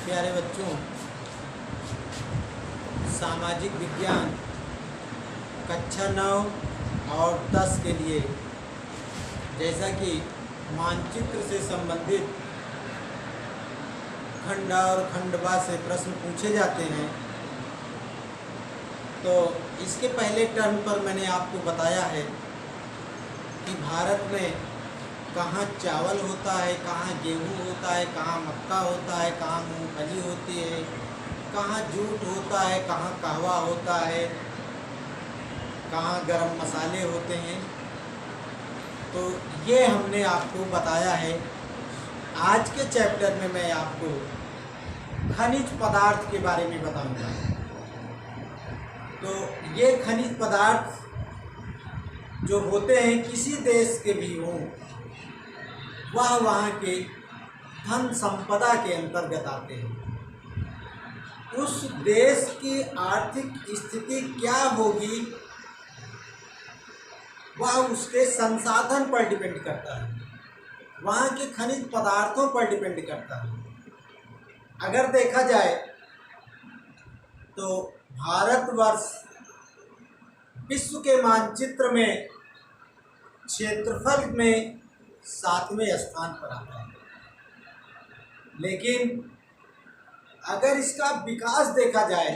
प्यारे बच्चों, सामाजिक विज्ञान कक्षा 9 और 10 के लिए जैसा कि मानचित्र से संबंधित खंड और खंडवा से प्रश्न पूछे जाते हैं, तो इसके पहले टर्म पर मैंने आपको बताया है कि भारत में कहाँ चावल होता है, कहाँ गेहूँ होता है, कहाँ मक्का होता है, कहाँ मूंगफली होती है, कहाँ जूट होता है, कहाँ कहवा होता है, कहाँ गरम मसाले होते हैं। तो ये हमने आपको बताया है। आज के चैप्टर में मैं आपको खनिज पदार्थ के बारे में बताऊंगा। तो ये खनिज पदार्थ जो होते हैं किसी देश के भी हों, वह वहाँ के धन संपदा के अंतर्गत आते हैं। उस देश की आर्थिक स्थिति क्या होगी वह उसके संसाधन पर डिपेंड करता है, वहाँ के खनिज पदार्थों पर डिपेंड करता है। अगर देखा जाए तो भारतवर्ष विश्व के मानचित्र में क्षेत्रफल में 7वें स्थान पर आता है, लेकिन अगर इसका विकास देखा जाए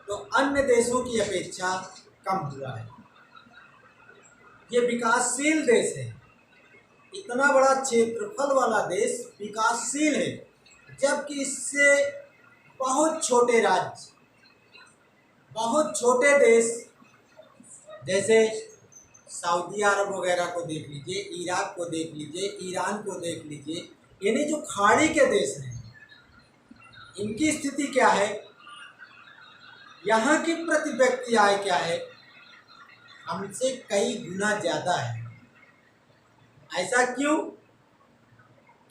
तो अन्य देशों की अपेक्षा कम हुआ है। ये विकासशील देश है, इतना बड़ा क्षेत्रफल वाला देश विकासशील है, जबकि इससे बहुत छोटे राज्य, बहुत छोटे देश जैसे सऊदी अरब वगैरह को देख लीजिए, इराक को देख लीजिए, ईरान को देख लीजिए, यानी जो खाड़ी के देश हैं, इनकी स्थिति क्या है, यहाँ की प्रति व्यक्ति आय क्या है, हमसे कई गुना ज़्यादा है। ऐसा क्यों?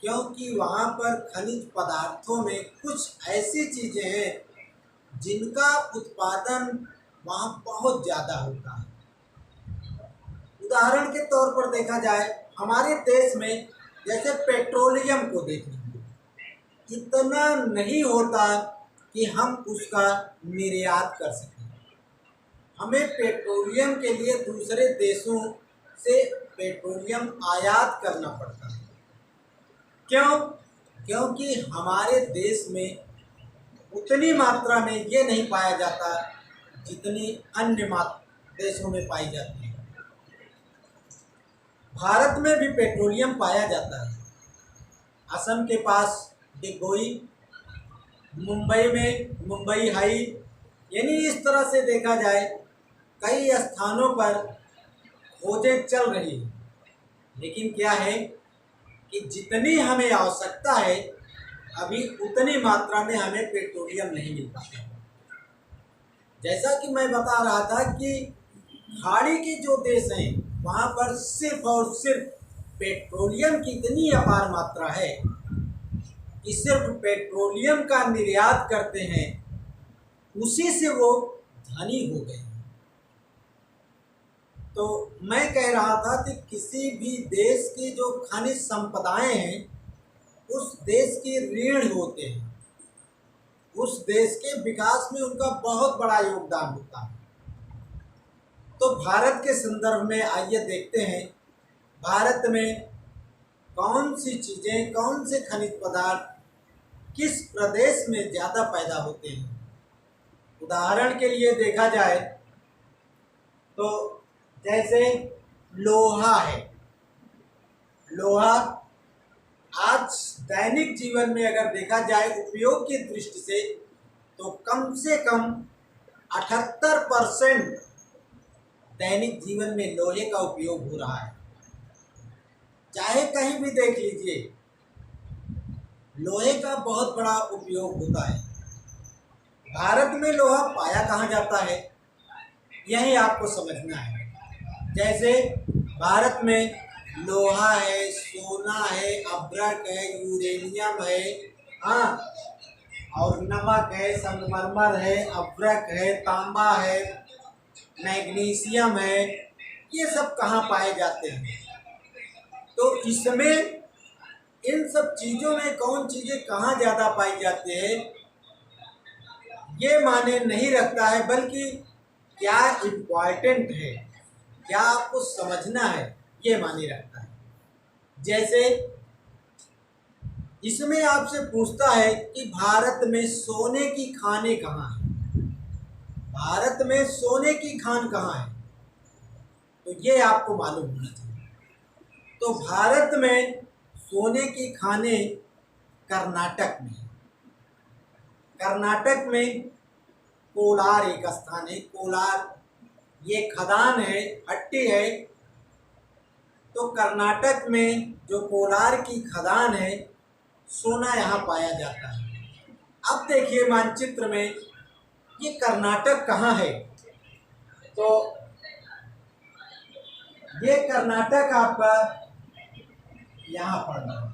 क्योंकि वहाँ पर खनिज पदार्थों में कुछ ऐसी चीज़ें हैं जिनका उत्पादन वहाँ बहुत ज़्यादा होता है। उदाहरण के तौर पर देखा जाए, हमारे देश में जैसे पेट्रोलियम को देख लीजिए, इतना नहीं होता कि हम उसका निर्यात कर सकें। हमें पेट्रोलियम के लिए दूसरे देशों से पेट्रोलियम आयात करना पड़ता है। क्यों? क्योंकि हमारे देश में उतनी मात्रा में ये नहीं पाया जाता जितनी अन्य देशों में पाई जाती है। भारत में भी पेट्रोलियम पाया जाता है। असम के पास डिगबोई, मुंबई में मुंबई हाई, यानी इस तरह से देखा जाए कई स्थानों पर खोजें चल रही है। लेकिन क्या है कि जितनी हमें आवश्यकता है अभी उतनी मात्रा में हमें पेट्रोलियम नहीं मिल पाता। जैसा कि मैं बता रहा था कि खाड़ी के जो देश हैं वहाँ पर सिर्फ और सिर्फ पेट्रोलियम की इतनी अपार मात्रा है कि सिर्फ पेट्रोलियम का निर्यात करते हैं, उसी से वो धनी हो गए। तो मैं कह रहा था कि किसी भी देश की जो खनिज संपदाएं हैं उस देश की रीढ़ होते हैं, उस देश के विकास में उनका बहुत बड़ा योगदान होता है। तो भारत के संदर्भ में आइए देखते हैं भारत में कौन सी चीज़ें, कौन से खनिज पदार्थ किस प्रदेश में ज़्यादा पैदा होते हैं। उदाहरण के लिए देखा जाए तो जैसे लोहा है। लोहा आज दैनिक जीवन में अगर देखा जाए उपयोग की दृष्टि से तो कम से कम 78% दैनिक जीवन में लोहे का उपयोग हो रहा है। चाहे कहीं भी देख लीजिए, लोहे का बहुत बड़ा उपयोग होता है। भारत में लोहा पाया कहाँ जाता है, यही आपको समझना है। जैसे भारत में लोहा है, सोना है, अभ्रक है, यूरेनियम है, हाँ, और नमक है, संगमरमर है, अभ्रक है, तांबा है, मैग्नीशियम है, ये सब कहाँ पाए जाते हैं। तो इसमें इन सब चीज़ों में कौन चीज़ें कहाँ ज़्यादा पाई जाती है ये माने नहीं रखता है, बल्कि क्या इम्पॉर्टेंट है, क्या आपको समझना है, ये माने रखता है। जैसे इसमें आपसे पूछता है कि भारत में सोने की खानें कहाँ हैं। भारत में सोने की खान कहाँ है, तो ये आपको मालूम होना चाहिए। तो भारत में सोने की खानें कर्नाटक में है। कर्नाटक में कोलार एक स्थान है। कोलार ये खदान है, हट्टी है। तो कर्नाटक में जो कोलार की खदान है, सोना यहाँ पाया जाता है। अब देखिए मानचित्र में ये कर्नाटक कहाँ है, तो ये कर्नाटक आपका यहाँ पर है।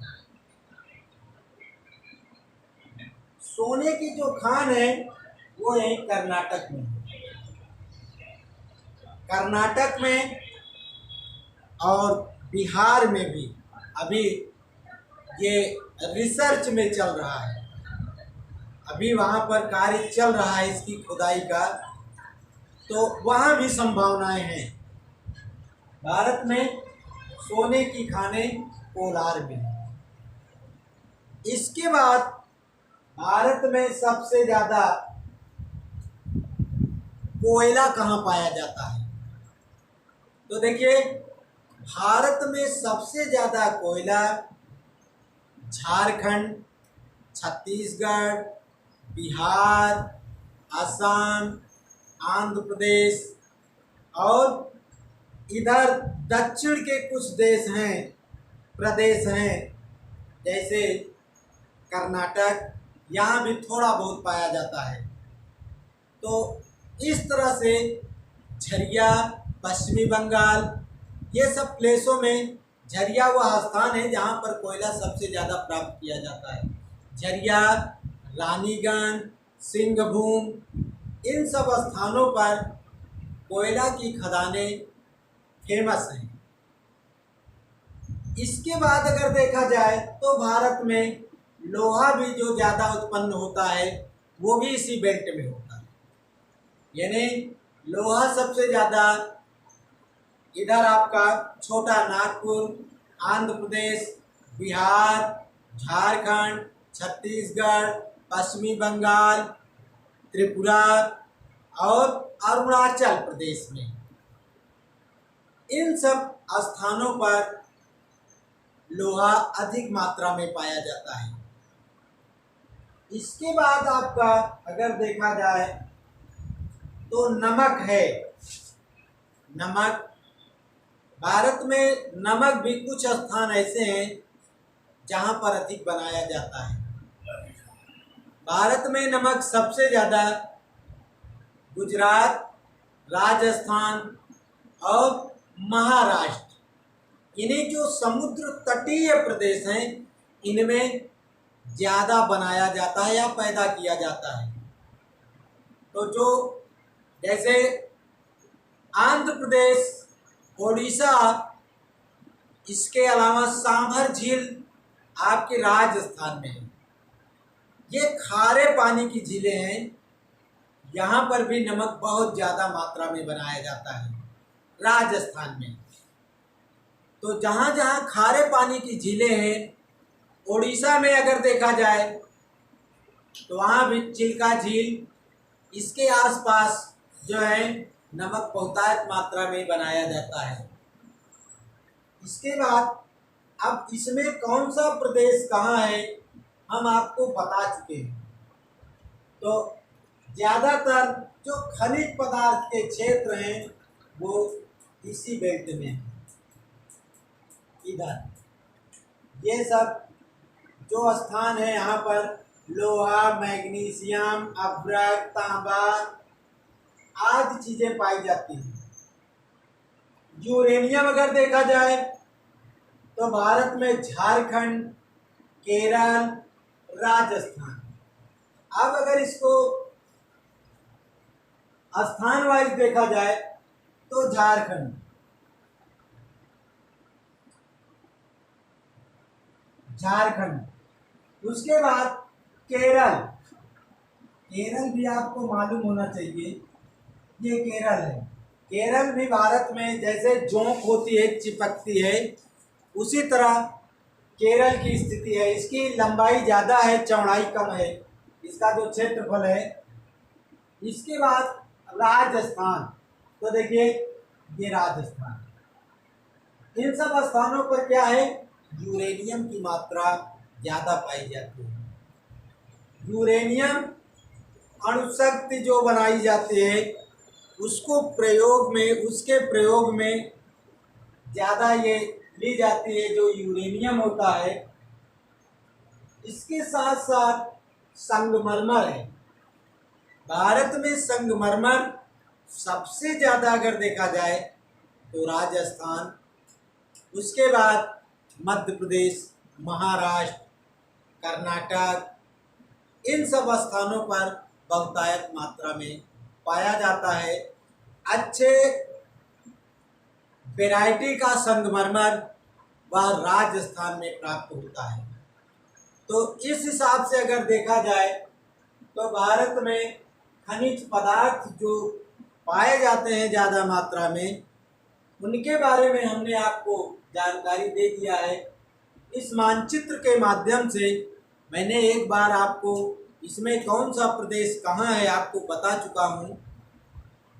सोने की जो खान है वो यही कर्नाटक में है। कर्नाटक में और बिहार में भी अभी ये रिसर्च में चल रहा है। अभी वहाँ पर कार्य चल रहा है इसकी खुदाई का, तो वहाँ भी संभावनाएं हैं। भारत में सोने की खानें कोलार में है। इसके बाद भारत में सबसे ज़्यादा कोयला कहाँ पाया जाता है, तो देखिए भारत में सबसे ज़्यादा कोयला झारखंड, छत्तीसगढ़, बिहार, असम, आंध्र प्रदेश और इधर दक्षिण के कुछ देश हैं, प्रदेश हैं, जैसे कर्नाटक, यहाँ भी थोड़ा बहुत पाया जाता है। तो इस तरह से झरिया, पश्चिमी बंगाल, ये सब प्लेसों में झरिया वह स्थान है जहाँ पर कोयला सबसे ज़्यादा प्राप्त किया जाता है। झरिया, रानीगंज, सिंहभूम, इन सब स्थानों पर कोयला की खदानें फेमस हैं। इसके बाद अगर देखा जाए तो भारत में लोहा भी जो ज़्यादा उत्पन्न होता है वो भी इसी बेल्ट में होता है। यानी लोहा सबसे ज़्यादा इधर आपका छोटा नागपुर, आंध्र प्रदेश, बिहार, झारखंड, छत्तीसगढ़, पश्चिमी बंगाल, त्रिपुरा और अरुणाचल प्रदेश में, इन सब स्थानों पर लोहा अधिक मात्रा में पाया जाता है। इसके बाद आपका अगर देखा जाए तो नमक है। नमक, भारत में नमक भी कुछ स्थान ऐसे हैं जहाँ पर अधिक बनाया जाता है। भारत में नमक सबसे ज़्यादा गुजरात, राजस्थान और महाराष्ट्र, इन्हें जो समुद्र तटीय प्रदेश हैं इनमें ज़्यादा बनाया जाता है या पैदा किया जाता है। तो जो जैसे आंध्र प्रदेश, ओडिशा, इसके अलावा सांभर झील आपके राजस्थान में है। ये खारे पानी की झीलें हैं, यहाँ पर भी नमक बहुत ज़्यादा मात्रा में बनाया जाता है राजस्थान में। तो जहाँ जहाँ खारे पानी की झीलें हैं, ओडिशा में अगर देखा जाए तो वहाँ भी चिल्का झील, इसके आसपास जो है नमक बहुतायत मात्रा में बनाया जाता है। इसके बाद अब इसमें कौन सा प्रदेश कहाँ है हम आपको बता चुके हैं। तो ज़्यादातर जो खनिज पदार्थ के क्षेत्र हैं वो इसी बेल्ट में है। इधर ये सब जो स्थान है यहाँ पर लोहा, मैग्नीशियम, अभ्रक, तांबा आदि चीज़ें पाई जाती हैं। यूरेनियम अगर देखा जाए तो भारत में झारखंड, केरल, राजस्थान। अब अगर इसको स्थान वाइज देखा जाए तो झारखंड। उसके बाद केरल, केरल भी आपको मालूम होना चाहिए, ये केरल है। केरल भी भारत में जैसे जोंक होती है, चिपकती है, उसी तरह केरल की स्थिति है। इसकी लंबाई ज़्यादा है, चौड़ाई कम है, इसका जो क्षेत्रफल है। इसके बाद राजस्थान, तो देखिए ये राजस्थान, इन सब स्थानों पर क्या है, यूरेनियम की मात्रा ज़्यादा पाई जाती है। यूरेनियम अणुशक्ति जो बनाई जाती है, उसको प्रयोग में, उसके प्रयोग में ज़्यादा ये ली जाती है, जो यूरेनियम होता है। इसके साथ साथ संगमरमर है। भारत में संगमरमर सबसे ज़्यादा अगर देखा जाए तो राजस्थान, उसके बाद मध्य प्रदेश, महाराष्ट्र, कर्नाटक, इन सब स्थानों पर बहुतायत मात्रा में पाया जाता है। अच्छे वैरायटी का संगमरमर वह राजस्थान में प्राप्त होता है। तो इस हिसाब से अगर देखा जाए तो भारत में खनिज पदार्थ जो पाए जाते हैं ज़्यादा मात्रा में, उनके बारे में हमने आपको जानकारी दे दिया है। इस मानचित्र के माध्यम से मैंने एक बार आपको इसमें कौन सा प्रदेश कहाँ है आपको बता चुका हूँ।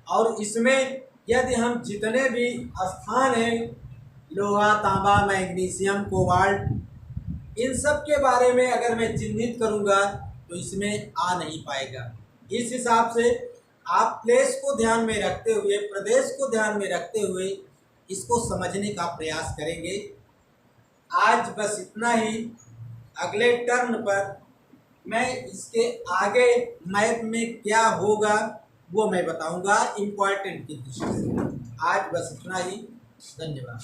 और इसमें यदि हम जितने भी स्थान हैं, लोहा, तांबा, मैग्नीशियम, कोबाल्ट, इन सब के बारे में अगर मैं चिन्हित करूँगा तो इसमें आ नहीं पाएगा। इस हिसाब से आप प्लेस को ध्यान में रखते हुए, प्रदेश को ध्यान में रखते हुए इसको समझने का प्रयास करेंगे। आज बस इतना ही। अगले टर्न पर मैं इसके आगे मैप में क्या होगा वो मैं बताऊंगा इम्पोर्टेंट की दृष्टि से। आज बस इतना ही। धन्यवाद।